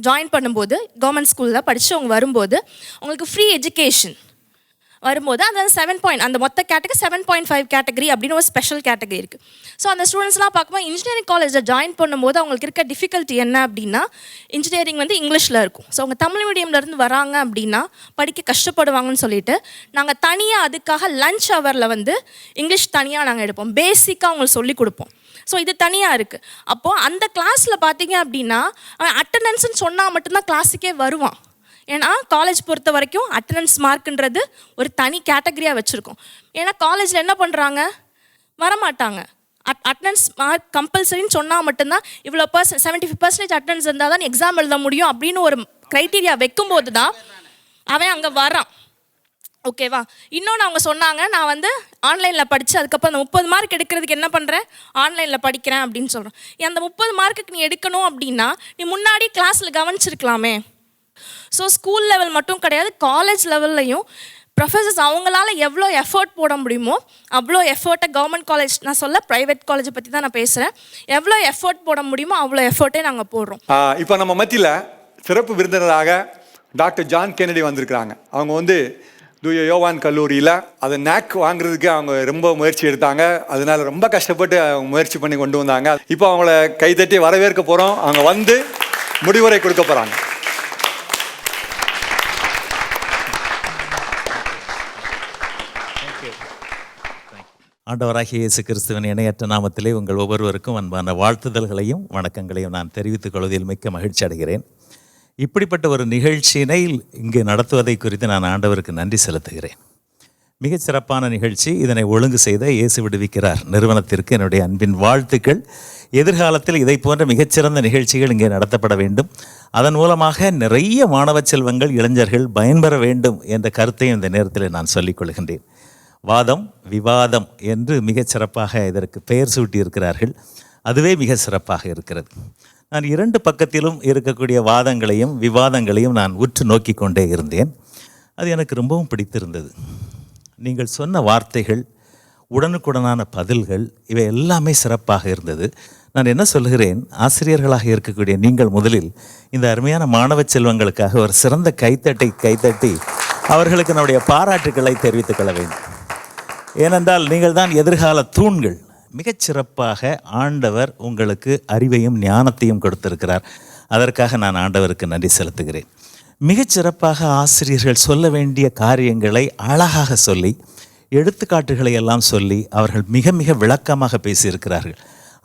Speaker 16: ஜாயின் பண்ணும்போது, கவர்மெண்ட் ஸ்கூலில் படித்து அவங்க வரும்போது அவங்களுக்கு ஃப்ரீ எஜுகேஷன் வரும்போது அந்த 7 அந்த மொத்த கேட்டகரி 7.5 கேட்டகரி அப்படின்னு ஒரு ஸ்பெஷல் கேட்டகரி இருக்குது. ஸோ அந்த ஸ்டூடெண்ட்ஸ்லாம் பார்க்கும்போது இன்ஜினியரிங் காலேஜில் ஜாயின் பண்ணும்போது அவங்களுக்கு இருக்க டிஃபிகல்ட்டி என்ன அப்படின்னா, இன்ஜினியரிங் வந்து இங்கிலீஷில் இருக்கும். ஸோ அவங்க தமிழ் மீடியம்லேருந்து வராங்க அப்படின்னா படிக்க கஷ்டப்படுவாங்கன்னு சொல்லிட்டு நாங்கள் தனியாக அதுக்காக லஞ்ச் ஹவரில் வந்து இங்கிலீஷ் தனியாக நாங்கள் எடுப்போம். பேசிக்காக அவங்களுக்கு சொல்லிக் கொடுப்போம். ஸோ இது தனியாக இருக்குது. அப்போது அந்த கிளாஸில் பார்த்தீங்க அப்படின்னா அட்டண்டன்ஸ்ன்னு சொன்னால் மட்டும்தான் கிளாஸுக்கே வருவான். ஏன்னா காலேஜ் பொறுத்த வரைக்கும் அட்டண்டன்ஸ் மார்க்குன்றது ஒரு தனி கேட்டகரியாக வச்சுருக்கோம். ஏன்னா காலேஜில் என்ன பண்ணுறாங்க, வரமாட்டாங்க. அட்டண்டன்ஸ் மார்க் கம்பல்சரின்னு சொன்னால் மட்டும்தான் இவ்வளோ 75% அட்டண்டன்ஸ் இருந்தால் தான் எக்ஸாம் எழுத முடியும் அப்படின்னு ஒரு க்ரைட்டீரியா வைக்கும்போது தான் அவன் அங்கே வரான். ஓகேவா? இன்னொன்று அவங்க சொன்னாங்க, நான் வந்து ஆன்லைனில் படித்து அதுக்கப்புறம் அந்த 30 மார்க் எடுக்கிறதுக்கு என்ன பண்ணுறேன், ஆன்லைனில் படிக்கிறேன் அப்படின்னு சொல்கிறேன். அந்த 30 மார்க்குக்கு நீ எடுக்கணும் அப்படின்னா நீ முன்னாடி கிளாஸில் கவனிச்சிருக்கலாமே. ஸோ ஸ்கூல் லெவல் மட்டும் கிடையாது, காலேஜ் லெவல்லையும் ப்ரொஃபஸர்ஸ் அவங்களால எவ்வளோ எஃபர்ட் போட முடியுமோ அவ்வளோ எஃபர்ட்டை, கவர்மெண்ட் காலேஜ் நான் சொல்ல ப்ரைவேட் காலேஜை பற்றி தான் நான் பேசுகிறேன், எவ்வளோ எஃபர்ட் போட முடியுமோ அவ்வளோ எஃபர்ட்டே நாங்கள் போடுறோம்.
Speaker 2: இப்போ நம்ம மத்தியில் சிறப்பு விருந்தினராக டாக்டர் ஜான் கென்னடி வந்திருக்கிறாங்க. அவங்க வந்து தூய யோவான் கல்லூரியில் அதை NAC வாங்குறதுக்கு அவங்க ரொம்ப முயற்சி எடுத்தாங்க. அதனால ரொம்ப கஷ்டப்பட்டு அவங்க முயற்சி பண்ணி கொண்டு வந்தாங்க. இப்போ அவங்கள கைத்தட்டி வரவேற்க போகிறோம். அவங்க வந்து முடிவுரை கொடுக்க போகிறாங்க.
Speaker 17: ஆண்டவராகிய இயேசு கிறிஸ்துவின் இணையற்ற நாமத்திலே உங்கள் ஒவ்வொருவருக்கும் அன்பான வாழ்த்துதல்களையும் வணக்கங்களையும் நான் தெரிவித்துக் கொள்வதில் மிக்க மகிழ்ச்சி அடைகிறேன். இப்படிப்பட்ட ஒரு நிகழ்ச்சியினை இங்கே நடத்துவதை குறித்து நான் ஆண்டவருக்கு நன்றி செலுத்துகிறேன். மிகச் சிறப்பான நிகழ்ச்சி. இதனை ஒழுங்கு செய்த இயேசு விடுவிக்கிறார் நிறுவனத்திற்கு என்னுடைய அன்பின் வாழ்த்துக்கள். எதிர்காலத்தில் இதை போன்ற மிகச்சிறந்த நிகழ்ச்சிகள் இங்கே நடத்தப்பட வேண்டும். அதன் மூலமாக நிறைய மாணவ செல்வங்கள், இளைஞர்கள் பயன்பெற வேண்டும் என்ற கருத்தையும் இந்த நேரத்தில் நான் சொல்லிக் கொள்கின்றேன். வாதம் விவாதம் என்று மிகச் சிறப்பாக இதற்கு பெயர் சூட்டியிருக்கிறார்கள். அதுவே மிக சிறப்பாக இருக்கிறது. நான் 2 பக்கத்திலும் இருக்கக்கூடிய வாதங்களையும் விவாதங்களையும் நான் உற்று நோக்கி கொண்டே இருந்தேன். அது எனக்கு ரொம்பவும் பிடித்திருந்தது. நீங்கள் சொன்ன வார்த்தைகள், உடனுக்குடனான பதில்கள், இவை எல்லாமே சிறப்பாக இருந்தது. நான் என்ன சொல்கிறேன், ஆசிரியர்களாக இருக்கக்கூடிய நீங்கள் முதலில் இந்த அருமையான மாணவ செல்வங்களுக்காக ஒரு சிறந்த கைத்தட்டி அவர்களுக்கு நம்முடைய பாராட்டுக்களை தெரிவித்துக் கொள்ள வேண்டும். ஏனென்றால் நீங்கள் தான் எதிர்கால தூண்கள். மிகச்சிறப்பாக ஆண்டவர் உங்களுக்கு அறிவையும் ஞானத்தையும் கொடுத்திருக்கிறார். அதற்காக நான் ஆண்டவருக்கு நன்றி செலுத்துகிறேன். மிகச்சிறப்பாக ஆசிரியர்கள் சொல்ல வேண்டிய காரியங்களை அழகாக சொல்லி, எடுத்துக்காட்டுகளை எல்லாம் சொல்லி அவர்கள் மிக மிக விளக்கமாக பேசியிருக்கிறார்கள்.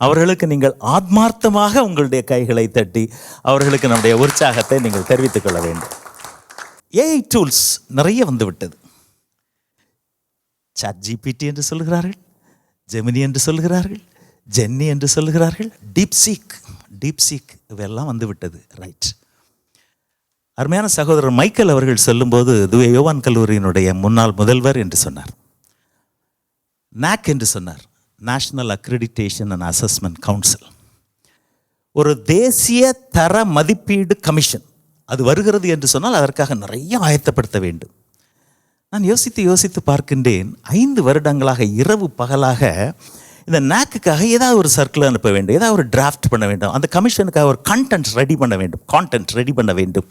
Speaker 17: அவர்களுக்கு நீங்கள் ஆத்மார்த்தமாக உங்களுடைய கைகளை தட்டி அவர்களுக்கு நம்முடைய உற்சாகத்தை நீங்கள் தெரிவித்துக் கொள்ள வேண்டும். ஏஐ டூல்ஸ் நிறைய வந்து விட்டது. ChatGPT என்று சொல்கிறார்கள், ஜெமினி என்று சொல்கிறார்கள், ஜென்னி என்று சொல்கிறார்கள், டீப்சீக் இவையெல்லாம் வந்து விட்டது. ரைட். அருமையான சகோதரர் மைக்கேல் அவர்கள் சொல்லும்போது தூய யோவான் கல்லூரியினுடைய முன்னாள் முதல்வர் என்று சொன்னார். NAC என்று சொன்னார், national accreditation and assessment council. ஒரு தேசிய தர மதிப்பீடு கமிஷன் அது வருகிறது என்று சொன்னால் அதற்காக நிறைய ஆயத்தப்படுத்த வேண்டும். நான் யோசித்து பார்க்கின்றேன், 5 வருடங்களாக இரவு பகலாக இந்த NACக்காக ஏதாவது ஒரு சர்க்குலர் அனுப்ப வேண்டும், ஏதாவது ஒரு டிராஃப்ட் பண்ண வேண்டும், அந்த கமிஷனுக்காக ஒரு கான்டென்ட் ரெடி பண்ண வேண்டும்.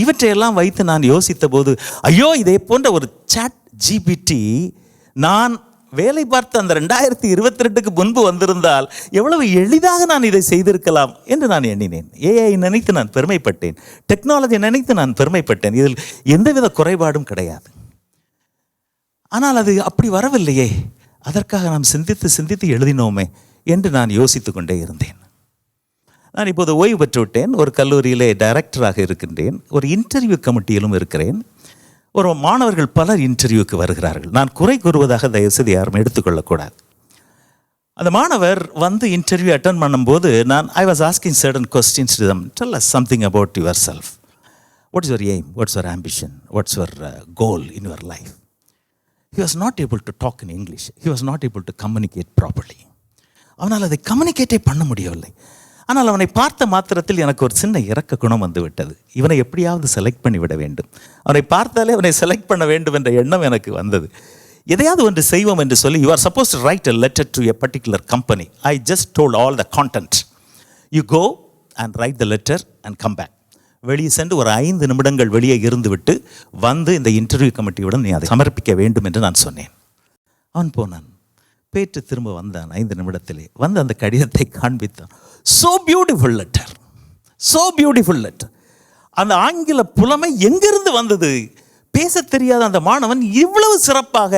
Speaker 17: இவற்றையெல்லாம் வைத்து நான் யோசித்த போது, ஐயோ இதே போன்ற ஒரு ChatGPT நான் வேலை பார்த்த அந்த 2022க்கு முன்பு வந்திருந்தால் எவ்வளவு எளிதாக நான் இதை செய்திருக்கலாம் என்று நான் எண்ணினேன். ஏஐ நினைத்து நான் பெருமைப்பட்டேன், டெக்னாலஜி நினைத்து நான் பெருமைப்பட்டேன். இதில் எந்தவித குறைபாடும் கிடையாது. ஆனால் அது அப்படி வரவில்லையே, அதற்காக நாம் சிந்தித்து எழுதினோமே என்று நான் யோசித்து கொண்டே இருந்தேன். நான் இப்போது ஓய்வு பெற்று விட்டேன். ஒரு கல்லூரியிலே டைரக்டராக இருக்கின்றேன். ஒரு இன்டர்வியூ கமிட்டியிலும் இருக்கிறேன். ஒரு மாணவர்கள் பலர் இன்டர்வியூக்கு வருகிறார்கள். நான் குறை கூறுவதாக தயவுசெய்து யாரும் எடுத்துக்கொள்ளக்கூடாது. அந்த மாணவர் வந்து இன்டர்வியூ அட்டன் பண்ணும்போது I was asking certain questions to them. Tell us something about yourself. What is your aim? What's your ambition? What's your goal in your life? He was not able to talk in English. He was not able to communicate properly. அவனால் அதை கம்யூனிகேட்டே பண்ண முடியவில்லை. ஆனால் அவனை பார்த்த மாத்திரத்தில் எனக்கு ஒரு சின்ன இரக்க குணம் வந்து விட்டது. இவனை எப்படியாவது செலக்ட் பண்ணிவிட வேண்டும், அவனை பார்த்தாலே அவனை செலக்ட் பண்ண வேண்டும் என்ற எண்ணம் எனக்கு வந்தது. எதையாவது ஒன்று செய்வோம் என்று சொல்லி, you are supposed to write a letter to a particular company. I just told all the content. You go and write the letter and come back. வெளியே சென்று ஒரு 5 நிமிடங்கள் வெளியே இருந்து விட்டு வந்து இந்த இன்டர்வியூ கமிட்டியுடன் நீ அதை சமர்ப்பிக்க வேண்டும் என்று நான் சொன்னேன். அவன் போனான், பேற்று திரும்ப வந்தான். 5 நிமிடத்திலே வந்து அந்த கடிதத்தை காண்பித்தான். So beautiful letter. அந்த ஆங்கில புலமை எங்கிருந்து வந்தது? பேச தெரியாத அந்த மாணவன் இவ்வளவு சிறப்பாக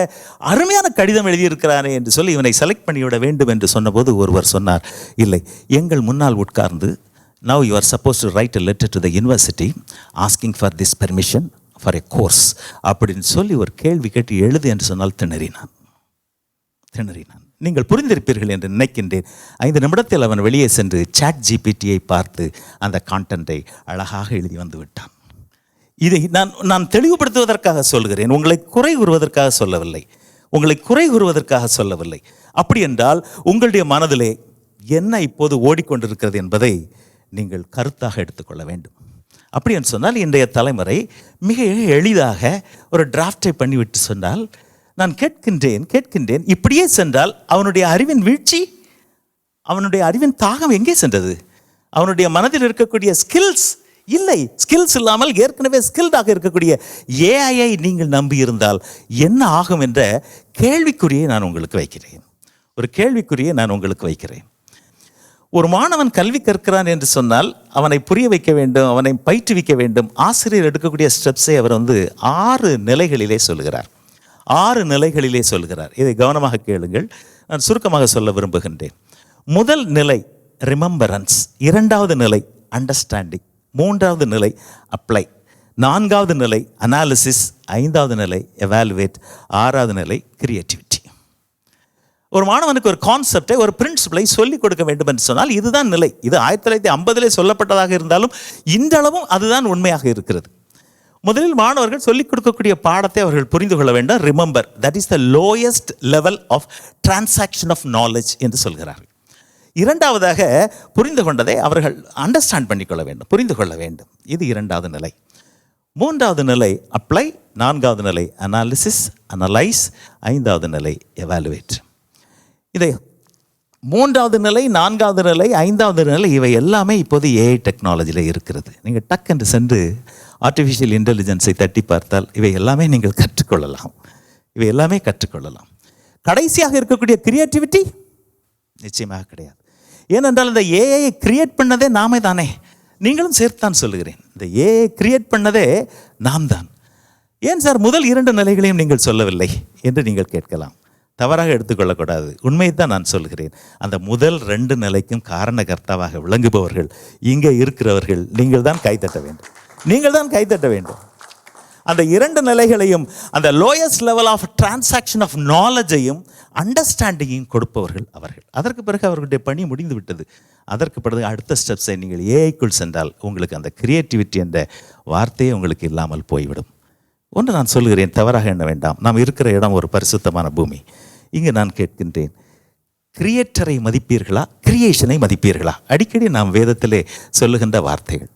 Speaker 17: அருமையான கடிதம் எழுதியிருக்கிறானே என்று சொல்லி இவனை செலக்ட் பண்ணிவிட வேண்டும் என்று சொன்னபோது ஒருவர் சொன்னார், இல்லை, எங்கள் முன்னால் உட்கார்ந்து, now you are supposed to write a letter to the university asking for this permission for a course அப்படின்னு சொல்லி ஒரு கேள்வி கேட்டு எழுது என்று சொன்னால் திணறினான். நீங்கள் புரிந்திருப்பீர்கள் என்று நினைக்கின்றேன். 5 நிமிடத்தில் அவன் வெளியே சென்று ChatGPTயை பார்த்து அந்த கான்டென்ட்டை அழகாக எழுதி வந்து விட்டான். இதை நான் தெளிவுபடுத்துவதற்காக சொல்கிறேன், உங்களை குறை கூறுவதற்காக சொல்லவில்லை. அப்படி என்றால் உங்களுடைய மனதிலே என்ன இப்போது ஓடிக்கொண்டிருக்கிறது என்பதை நீங்கள் கருத்தாக எடுத்துக்கொள்ள வேண்டும். அப்படி என்று சொன்னால் இன்றைய தலைமுறை மிக எளிதாக ஒரு டிராஃப்டை பண்ணிவிட்டு சொன்னால், நான் கேட்கின்றேன் இப்படியே சென்றால் அவனுடைய அறிவின் வீழ்ச்சி, அவனுடைய அறிவின் தாகம் எங்கே சென்றது? அவனுடைய மனதில் இருக்கக்கூடிய ஸ்கில்ஸ் இல்லாமல் ஏற்கனவே ஸ்கில்டாக இருக்கக்கூடிய ஏஐயை நீங்கள் நம்பியிருந்தால் என்ன ஆகும் என்ற கேள்விக்குறியை நான் உங்களுக்கு வைக்கிறேன். ஒரு மாணவன் கல்வி கற்கிறான் என்று சொன்னால் அவனை புரிய வைக்க வேண்டும், அவனை பயிற்றுவிக்க வேண்டும். ஆசிரியர் எடுக்கக்கூடிய ஸ்டெப்ஸை அவர் 6 நிலைகளிலே சொல்கிறார். 6 நிலைகளிலே சொல்கிறார். இதை கவனமாக கேளுங்கள். நான் சுருக்கமாக சொல்ல விரும்புகின்றேன். முதல் நிலை ரிமெம்பரன்ஸ், 2வது நிலை அண்டர்ஸ்டாண்டிங், 3வது நிலை அப்ளை, 4வது நிலை அனாலிசிஸ், 5வது நிலை எவாலுவேட், 6வது நிலை கிரியேட்டிவிட்டி. ஒரு மாணவனுக்கு ஒரு கான்செப்டை, ஒரு பிரின்சிபலை சொல்லிக் கொடுக்க வேண்டும் என்று சொன்னால் இதுதான் நிலை. இது 1950 சொல்லப்பட்டதாக இருந்தாலும் இன்றளவும் அதுதான் உண்மையாக இருக்கிறது. முதலில் மாணவர்கள் சொல்லிக் கொடுக்கக்கூடிய பாடத்தை அவர்கள் புரிந்து கொள்ள வேண்டும். Remember, that is the lowest level of transaction of knowledge என்று சொல்கிறார்கள். 2வதாக புரிந்து கொண்டதை அவர்கள் அண்டர்ஸ்டாண்ட் பண்ணிக்கொள்ள வேண்டும், புரிந்து கொள்ள வேண்டும். இது 2வது நிலை. 3வது நிலை அப்ளை, 4வது நிலை அனாலிசிஸ், அனலைஸ், 5வது நிலை எவாலுவேட். இதை 3வது நிலை, 4வது நிலை, 5வது நிலை இவை எல்லாமே இப்போது ஏஐ டெக்னாலஜியில் இருக்கிறது. நீங்கள் டக்குன்னு சென்று ஆர்டிஃபிஷியல் இன்டெலிஜென்ஸை தட்டி பார்த்தால் இவை எல்லாமே நீங்கள் கற்றுக்கொள்ளலாம். கடைசியாக இருக்கக்கூடிய கிரியேட்டிவிட்டி நிச்சயமாக கிடையாது. ஏனென்றால் இந்த ஏஐயை கிரியேட் பண்ணதே நாமே தானே. நீங்களும் சேர்த்தான் சொல்லுகிறேன். இந்த ஏஐ கிரியேட் பண்ணதே நாம் தான். ஏன் சார் முதல் 2 நிலைகளையும் நீங்கள் சொல்லவில்லை என்று நீங்கள் கேட்கலாம். தவறாக எடுத்துக்கொள்ளக்கூடாது, உண்மையைத்தான் நான் சொல்கிறேன். அந்த முதல் 2 நிலைக்கும் காரணகர்த்தாவாக விளங்குபவர்கள் இங்கே இருக்கிறவர்கள் நீங்கள் தான் கைத்தட்ட வேண்டும். நீங்கள் தான் கைத்தட்ட வேண்டும். அந்த 2 நிலைகளையும், அந்த lowest level of transaction of நாலேஜையும் அண்டர்ஸ்டாண்டிங்கையும் கொடுப்பவர்கள் அவர்கள். அதற்கு பிறகு அவர்களுடைய பணி முடிந்து விட்டது. அதற்கு பிறகு அடுத்த ஸ்டெப்ஸை நீங்கள் ஏஐக்குள் சென்றால் உங்களுக்கு அந்த கிரியேட்டிவிட்டி என்ற வார்த்தையே உங்களுக்கு இல்லாமல் போய்விடும். ஒன்று நான் சொல்லுகிறேன், தவறாக எண்ண வேண்டாம். நாம் இருக்கிற இடம் ஒரு பரிசுத்தமான பூமி. இங்கு நான் கேட்கின்றேன், கிரியேட்டரை மதிப்பீர்களா, கிரியேஷனை மதிப்பீர்களா? அடிக்கடி நாம் வேதத்திலே சொல்லுகின்ற வார்த்தைகள்.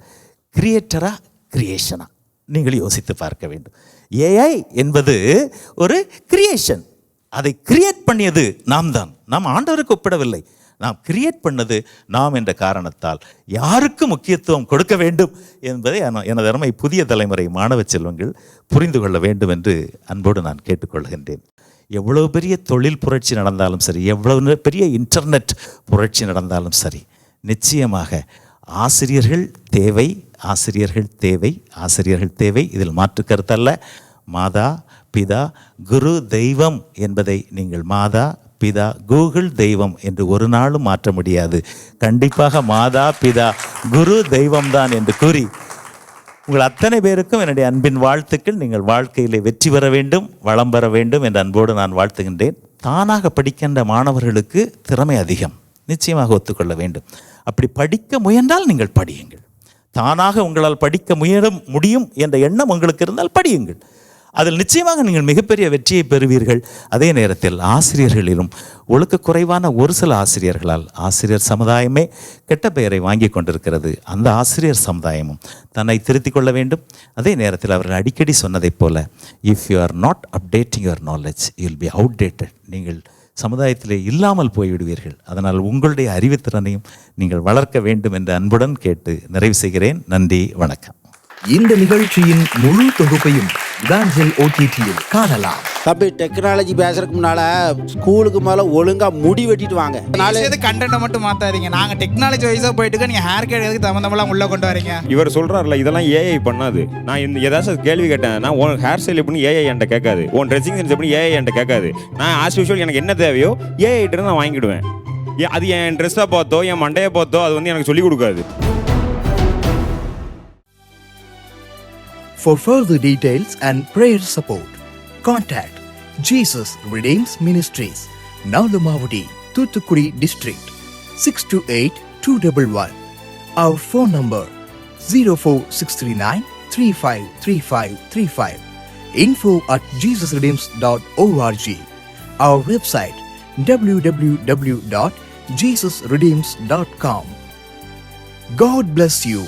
Speaker 17: கிரியேட்டரா, கிரியேஷனா? நீங்கள் யோசித்து பார்க்க வேண்டும். ஏஐ என்பது ஒரு கிரியேஷன். அதை கிரியேட் பண்ணியது நாம் தான். நாம் ஆண்டவருக்கு ஒப்பிடவில்லை. நாம் கிரியேட் பண்ணது நாம் என்ற காரணத்தால் யாருக்கு முக்கியத்துவம் கொடுக்க வேண்டும் என்பதை எனது அருமை புதிய தலைமுறை மாணவ செல்வங்கள் புரிந்து கொள்ள வேண்டும் என்று அன்போடு நான் கேட்டுக்கொள்கின்றேன். எவ்வளவு பெரிய தொழில் புரட்சி நடந்தாலும் சரி, எவ்வளவு பெரிய இன்டர்நெட் புரட்சி நடந்தாலும் சரி, நிச்சயமாக ஆசிரியர்கள் தேவை, ஆசிரியர்கள் தேவை, ஆசிரியர்கள் தேவை. இதில் மாற்று கருத்தல்ல. மாதா பிதா குரு தெய்வம் என்பதை நீங்கள் மாதா பிதா கூகுள் தெய்வம் என்று ஒரு நாளும் மாற்ற முடியாது. கண்டிப்பாக மாதா பிதா குரு தெய்வம்தான் என்று கூறி உங்கள் அத்தனை பேருக்கும் என்னுடைய அன்பின் வாழ்த்துக்கள். நீங்கள் வாழ்க்கையிலே வெற்றி பெற வேண்டும், வளம் பெற வேண்டும் என்ற அன்போடு நான் வாழ்த்துகின்றேன். தானாக படிக்கின்ற மாணவர்களுக்கு திறமை அதிகம், நிச்சயமாக ஒத்துக்கொள்ள வேண்டும். அப்படி படிக்க முயன்றால் நீங்கள் படியுங்கள். தானாக உங்களால் படிக்க முடியும் என்ற எண்ணம் உங்களுக்கு இருந்தால் படியுங்கள். அதில் நிச்சயமாக நீங்கள் மிகப்பெரிய வெற்றியை பெறுவீர்கள். அதே நேரத்தில் ஆசிரியர்களிலும் ஒழுக்கக்குறைவான ஒரு சில ஆசிரியர்களால் ஆசிரியர் சமுதாயமே கெட்ட பெயரை வாங்கி கொண்டிருக்கிறது. அந்த ஆசிரியர் சமுதாயமும் தன்னை திருத்திக் கொள்ள வேண்டும். அதே நேரத்தில் அவர்கள் அடிக்கடி சொன்னதைப் போல, if you are not updating your knowledge you will be outdated. நீங்கள் சமுதாயத்திலே இல்லாமல் போய்விடுவீர்கள். அதனால் உங்களுடைய அறிவுத்திறனையும் நீங்கள் வளர்க்க வேண்டும் என்று அன்புடன் கேட்டு நிறைவு செய்கிறேன். நன்றி, வணக்கம்.
Speaker 18: இந்த நிகழ்ச்சியின் முழு தொகுப்பையும் இவாஞ்சல் OTT-யில் காணலாம்.
Speaker 9: தம்பி, டெக்னாலஜி பேசுறதுக்கு முன்னால ஸ்கூலுக்கு மேல ஒழுங்கா முடி வெட்டிட்டு வாங்க.
Speaker 15: கண்டென்ட்டை மட்டும் மாத்தாதீங்க. நாங்க டெக்னாலஜி வைஸா போயிட்டு நீங்க ஹேர் கேட் எதுக்கு தம்மந்தமெல்லாம் உள்ள கொண்டு வரீங்க?
Speaker 13: இவர் சொல்றாருல, இதெல்லாம் ஏஐ பண்ணாது. நான் இந்த ஏதாச்சும் கேள்வி கேட்டேன், நான் உன் ஹேர் ஸ்டைல் எப்படின்னு ஏஐ என்கிட்ட கேட்காது, உன் ட்ரெஸ்ஸிங் சென்ஸ் எப்படி ஏஐ என்கிட்ட கேட்காது. நான் ஆஸ் யூஷுவல் எனக்கு என்ன தேவையோ ஏஐ நான் வாங்கிடுவேன். அது என் ட்ரெஸ்ஸை பார்த்தோ என் மண்டையை பார்த்தோ அது வந்து எனக்கு சொல்லிக் கொடுக்காது.
Speaker 18: For further details and prayer support, contact Jesus Redeems Ministries, Nalumavudi, Thoothukudi District, 628-211. Our phone number 04639 353535. info@jesusredeems.org. Our website www.jesusredeems.com. God bless you.